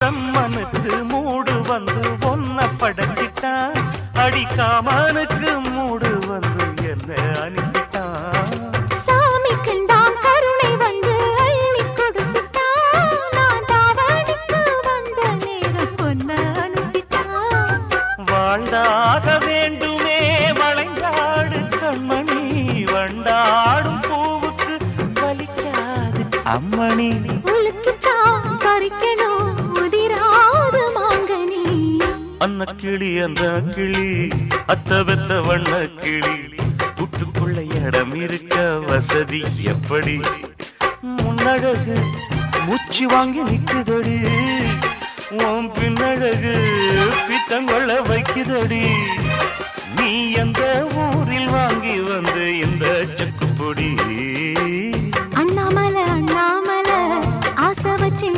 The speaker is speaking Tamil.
பிரம்மனுக்கு மூடு வந்து ஒன்ன படைச்சிட்டான், அடிக்காமனுக்கு மூடு வந்து என்ன அனுப்பிட்டான். சாமிக்குந்தான் கருணை வந்து அள்ளி கொடுத்துட்டான், நான் தாவணிக்கு வந்த நேரம் பொன்ன அனுப்பிட்டான். வாழ்ந்தாக வேண்டுமே வளைந்தாடு கண்மணி, வண்டாடும் பூவுக்கு வலிக்காது அம்மணி. உலுக்கித்தான் பறிக்கணும் உதிராது மாங்கனி. அன்ன கிளி அந்த கிளி அத்த வெத்த வண்ண கிளி, கூட்டுக்குள்ள இடம் இருக்க வசதி எப்படி? முன்னழகு மூச்சு வாங்கி நிக்குதடி, உன் பின்னழகு பித்தங்கொள்ள வைக்குதடி. நீ எந்த ஊரில் வாங்கி வந்து இந்த சக்குப்பொடி? அண்ணாமலை அண்ணாமலை ஆசை வச்சு